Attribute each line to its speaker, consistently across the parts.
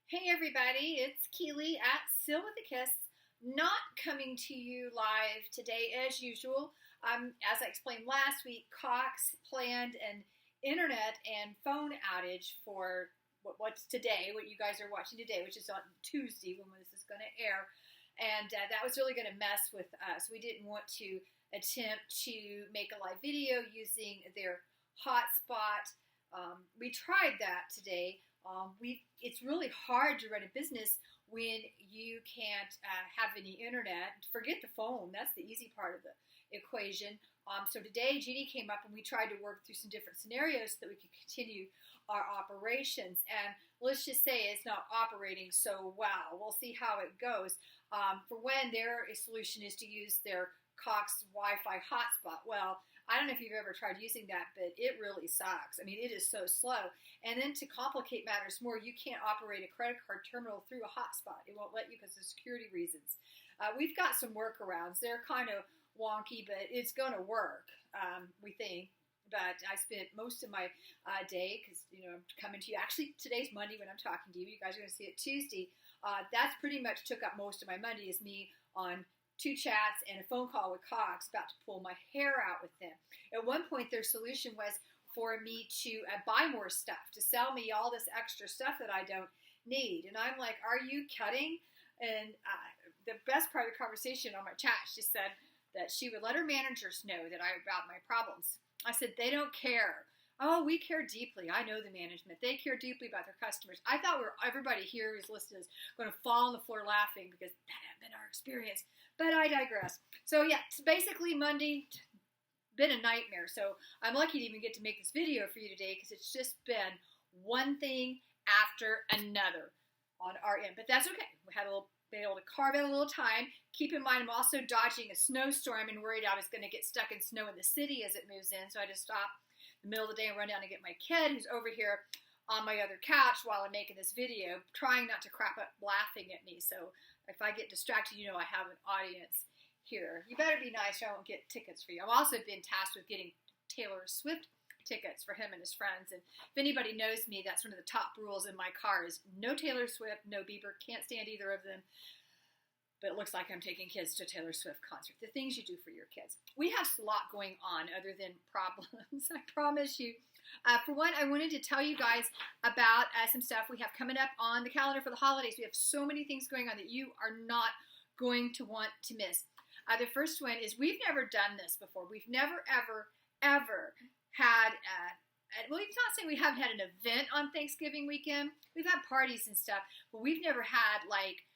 Speaker 1: Hey everybody, it's Keely at Still with a Kiss, not coming to you live today as usual. As I explained last week, Cox planned an internet and phone outage for what's today, what you guys are watching today, which is on Tuesday when this is going to air. And that was really going to mess with us. We didn't want to attempt to make a live video using their hotspot. We tried that today. It's really hard to run a business when you can't have any internet. Forget the phone. That's the easy part of the equation. So today, Jeannie came up and we tried to work through some different scenarios so that we could continue our operations. And let's just say it's not operating so well. We'll see how it goes. For when their solution is to use their Cox Wi-Fi hotspot. Well, I don't know if you've ever tried using that, but it really sucks. I mean, it is so slow. And then to complicate matters more, you can't operate a credit card terminal through a hotspot. It won't let you because of security reasons. We've got some workarounds. They're kind of wonky, but it's going to work, we think. But I spent most of my day, because, I'm coming to you. Actually, today's Monday when I'm talking to you. You guys are going to see it Tuesday. That's pretty much took up most of my Monday is me on 2 chats and a phone call with Cox about to pull my hair out with them. At one point, their solution was for me to buy more stuff, to sell me all this extra stuff that I don't need. And I'm like, are you kidding? And the best part of the conversation on my chat, she said that she would let her managers know about my problems. I said, they don't care. Oh, we care deeply. I know the management. They care deeply about their customers. I thought everybody here who's listening is going to fall on the floor laughing because that had been our experience. But I digress. So yeah, it's basically Monday, been a nightmare. So I'm lucky to even get to make this video for you today because it's just been one thing after another on our end. But that's okay. We had been able to carve out a little time. Keep in mind, I'm also dodging a snowstorm and worried I was going to get stuck in snow in the city as it moves in. So I just stopped in the middle of the day and run down to get my kid who's over here on my other couch while I'm making this video, trying not to crap up laughing at me. So if I get distracted, I have an audience here. You better be nice or I won't get tickets for you. I've also been tasked with getting Taylor Swift tickets for him and his friends. And if anybody knows me, that's one of the top rules in my car is no Taylor Swift, no Bieber. Can't stand either of them. But it looks like I'm taking kids to a Taylor Swift concert. The things you do for your kids. We have a lot going on other than problems, I promise you. For one, I wanted to tell you guys about some stuff we have coming up on the calendar for the holidays. We have so many things going on that you are not going to want to miss. The first one is we've never done this before. We've never, ever had, well, it's not saying we haven't had an event on Thanksgiving weekend. We've had parties and stuff, but we've never had like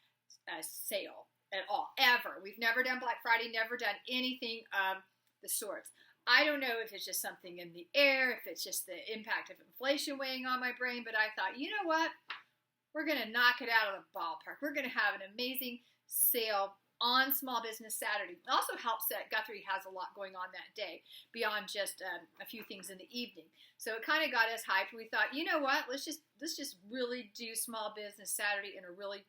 Speaker 1: a sale at all, ever. We've never done Black Friday, never done anything of the sorts. I don't know if it's just something in the air, if it's just the impact of inflation weighing on my brain, but I thought, you know what? We're going to knock it out of the ballpark. We're going to have an amazing sale on Small Business Saturday. It also helps that Guthrie has a lot going on that day, beyond just a few things in the evening. So it kind of got us hyped. We thought, you know what? Let's just really do Small Business Saturday in a really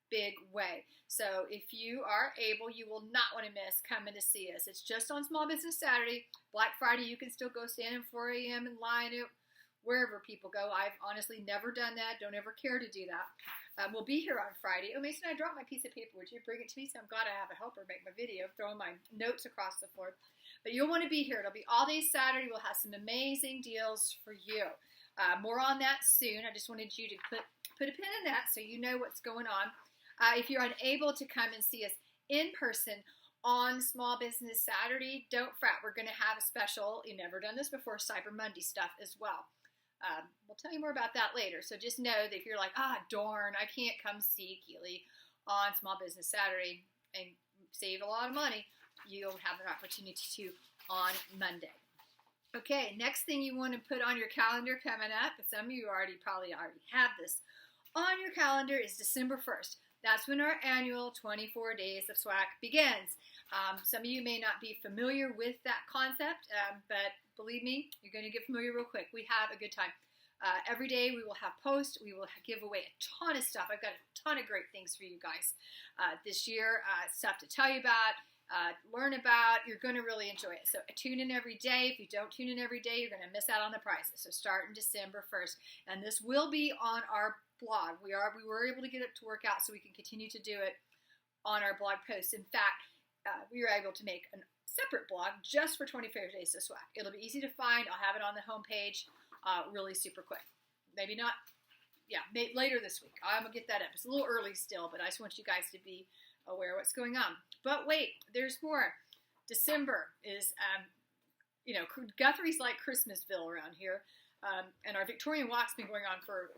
Speaker 1: big way. So if you are able, you will not want to miss coming to see us. It's just on Small Business Saturday. Black Friday, you can still go stand at 4 a.m. in line at wherever people go. I've honestly never done that. Don't ever care to do that. We'll be here on Friday. Oh, Mason, I dropped my piece of paper. Would you bring it to me? So I'm glad I have a helper make my video, throwing my notes across the floor. But you'll want to be here. It'll be all day Saturday. We'll have some amazing deals for you. More on that soon. I just wanted you to put a pin in that so you know what's going on. If you're unable to come and see us in person on Small Business Saturday, don't fret. We're going to have a special, you've never done this before, Cyber Monday stuff as well. We'll tell you more about that later. So just know that if you're like, darn, I can't come see Keely on Small Business Saturday and save a lot of money, you'll have an opportunity to on Monday. Okay, next thing you want to put on your calendar coming up, and some of you probably already have this on your calendar, is December 1st. That's when our annual 24 Days of SWAK begins. Some of you may not be familiar with that concept, but believe me, you're going to get familiar real quick. We have a good time. Every day we will have posts. We will give away a ton of stuff. I've got a ton of great things for you guys this year, stuff to tell you about. learn about. You're going to really enjoy it. So tune in every day. If you don't tune in every day, you're going to miss out on the prizes. So start in December 1st. And this will be on our blog. We were able to get it to work out so we can continue to do it on our blog posts. In fact, we were able to make a separate blog just for 25 Days of SWAK. It'll be easy to find. I'll have it on the homepage really super quick. Maybe not, later this week. I'm going to get that up. It's a little early still, but I just want you guys to be aware of what's going on. But wait, there's more. December is, Guthrie's like Christmasville around here. And our Victorian walk's been going on for,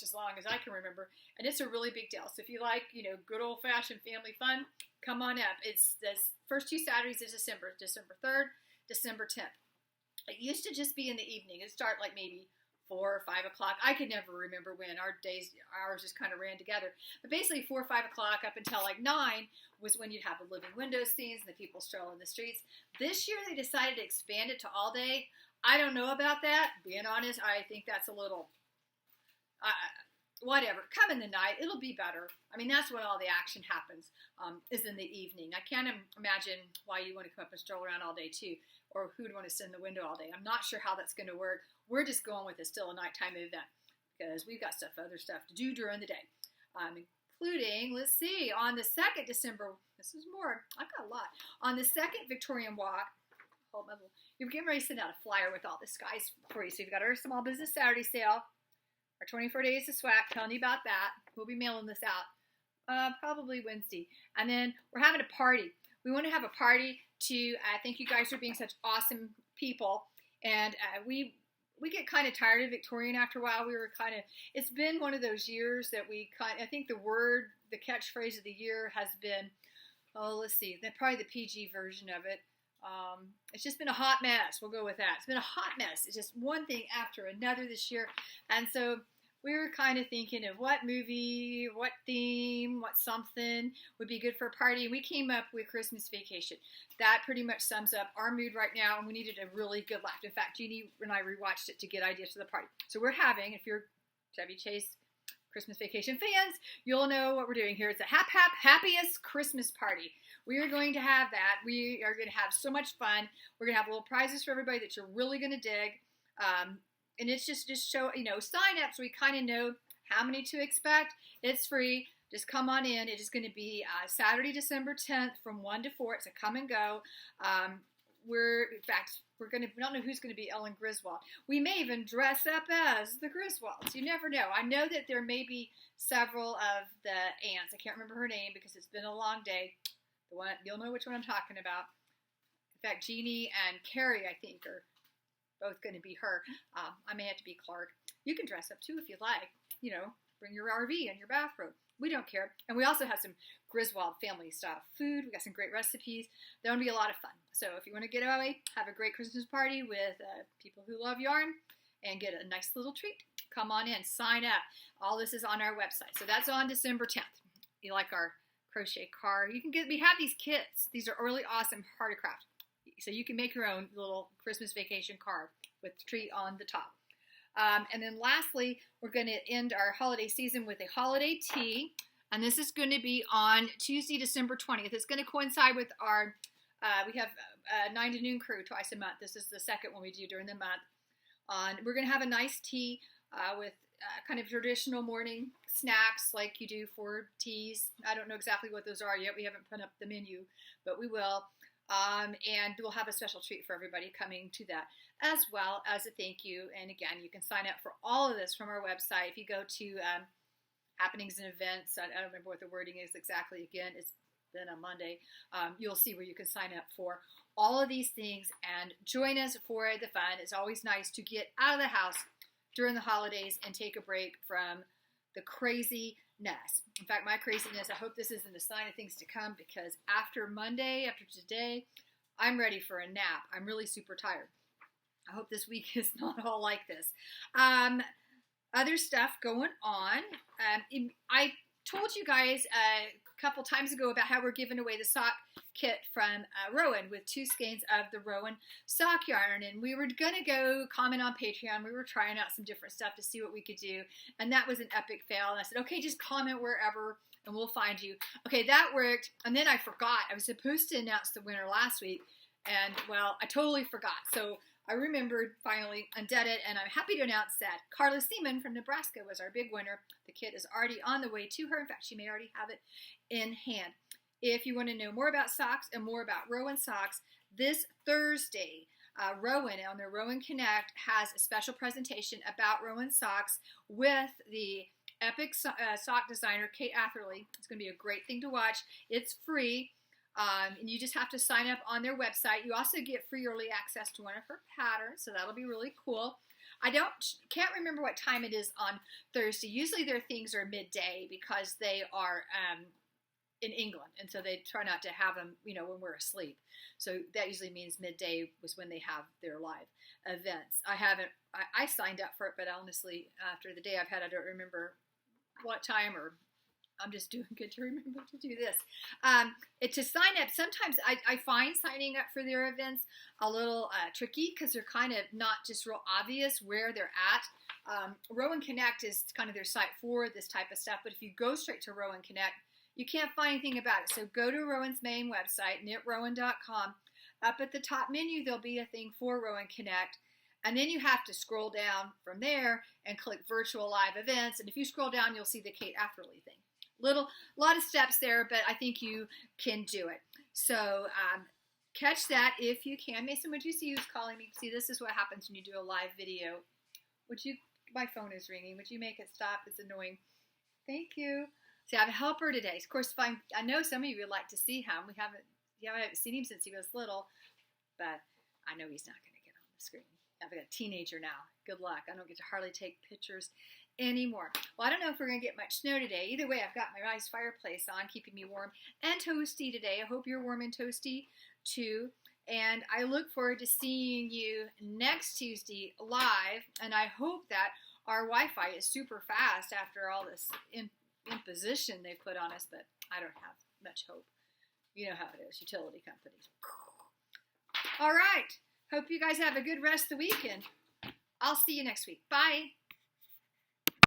Speaker 1: as long as I can remember. And it's a really big deal. So if you like, good old-fashioned family fun, come on up. It's the first 2 Saturdays of December, December 3rd, December 10th. It used to just be in the evening. It'd start like maybe 4 or 5 o'clock. I could never remember when. Ours just kind of ran together. But basically 4 or 5 o'clock up until like 9 was when you'd have the living window scenes and the people strolling the streets. This year they decided to expand it to all day. I don't know about that. Being honest, I think that's a little, whatever. Come in the night. It'll be better. I mean, that's when all the action happens, is in the evening. I can't imagine why you want to come up and stroll around all day, too, or who'd want to sit in the window all day. I'm not sure how that's going to work. We're just going with it's still a nighttime event because we've got other stuff to do during the day, including, let's see, on the 2nd December, this is more. I've got a lot. On the 2nd Victorian walk, you're getting ready to send out a flyer with all this guys for you. So you've got our Small Business Saturday sale, our 24 Days of SWAK, telling you about that. We'll be mailing this out probably Wednesday. And then we're having a party. We want to have a party to thank you guys for being such awesome people. And we get kind of tired of Victorian after a while. It's been one of those years that I think the catchphrase of the year has been, let's see, probably the PG version of it. It's just been a hot mess. We'll go with that. It's been a hot mess. It's just one thing after another this year. And so we were kind of thinking of what movie, what theme, what something would be good for a party. And we came up with Christmas Vacation. That pretty much sums up our mood right now. And we needed a really good laugh. In fact, Jeannie and I rewatched it to get ideas for the party. So we're having, if you're Chevy Chase Christmas Vacation fans, you'll know what we're doing here. It's a happiest Christmas party. We are going to have that. We are going to have so much fun. We're going to have little prizes for everybody that you're really going to dig. And it's just show, sign up so we kind of know how many to expect. It's free. Just come on in. It is going to be Saturday, December 10th from 1 to 4. It's a come and go. We don't know who's going to be Ellen Griswold. We may even dress up as the Griswolds. You never know. I know that there may be several of the aunts. I can't remember her name because it's been a long day. You'll know which one I'm talking about. In fact, Jeannie and Carrie, I think, are both going to be her. I may have to be Clark. You can dress up too if you like. Bring your RV and your bathrobe. We don't care. And we also have some Griswold family style food. We got some great recipes. They're going to be a lot of fun. So if you want to get away, have a great Christmas party with people who love yarn and get a nice little treat, come on in, sign up. All this is on our website. So that's on December 10th. You like our crochet card? We have these kits. These are really awesome craft. So you can make your own little Christmas vacation card with the tree on the top. And then lastly, we're going to end our holiday season with a holiday tea. And this is going to be on Tuesday, December 20th. It's going to coincide with our, we have a 9 to noon crew twice a month. This is the second one we do during the month. We're going to have a nice tea with kind of traditional morning snacks like you do for teas. I don't know exactly what those are yet. We haven't put up the menu, but we will. And we'll have a special treat for everybody coming to that, as well as a thank you. And again, you can sign up for all of this from our website. If you go to happenings and events, I don't remember what the wording is exactly. Again, it's been a Monday. You'll see where you can sign up for all of these things and join us for the fun. It's always nice to get out of the house during the holidays and take a break from the craziness. In fact, my craziness, I hope this isn't a sign of things to come, because after Monday, after today, I'm ready for a nap. I'm really super tired. I hope this week is not all like this. Other stuff going on. I told you guys couple times ago about how we're giving away the sock kit from Rowan with 2 skeins of the Rowan sock yarn, and we were going to go comment on Patreon. We were trying out some different stuff to see what we could do, and that was an epic fail. And I said, okay, just comment wherever and we'll find you. Okay, that worked. And then I forgot. I was supposed to announce the winner last week, and well, I totally forgot. So I remembered, finally undid it, and I'm happy to announce that Carla Seaman from Nebraska was our big winner. The kit is already on the way to her. In fact, she may already have it in hand. If you want to know more about socks and more about Rowan socks, this Thursday, Rowan on their Rowan Connect has a special presentation about Rowan socks with the epic sock designer, Kate Atherley. It's going to be a great thing to watch. It's free. And you just have to sign up on their website. You also get free early access to one of her patterns, so that'll be really cool. I can't remember what time it is on Thursday. Usually their things are midday because they are in England, and so they try not to have them, when we're asleep. So that usually means midday was when they have their live events. I signed up for it, but honestly, after the day I've had, I don't remember what time, or I'm just doing good to remember to do this. To sign up, sometimes I find signing up for their events a little tricky because they're kind of not just real obvious where they're at. Rowan Connect is kind of their site for this type of stuff, but if you go straight to Rowan Connect, you can't find anything about it. So go to Rowan's main website, knitrowan.com. Up at the top menu, there'll be a thing for Rowan Connect. And then you have to scroll down from there and click virtual live events. And if you scroll down, you'll see the Kate Atherley thing. Lot of steps there, but I think you can do it. So catch that if you can. Mason, would you see who's calling me? See, this is what happens when you do a live video. My phone is ringing. Would you make it stop? It's annoying. Thank you. See, I have a helper today. Of course, I know some of you would like to see him. I haven't seen him since he was little, but I know he's not going to get on the screen. I've got a teenager now. Good luck. I don't get to hardly take pictures anymore. Well, I don't know if we're going to get much snow today. Either way, I've got my nice fireplace on, keeping me warm and toasty today. I hope you're warm and toasty too. And I look forward to seeing you next Tuesday live. And I hope that our Wi-Fi is super fast after all this imposition they put on us, but I don't have much hope. You know how it is, utility companies. All right. Hope you guys have a good rest of the weekend. I'll see you next week. Bye.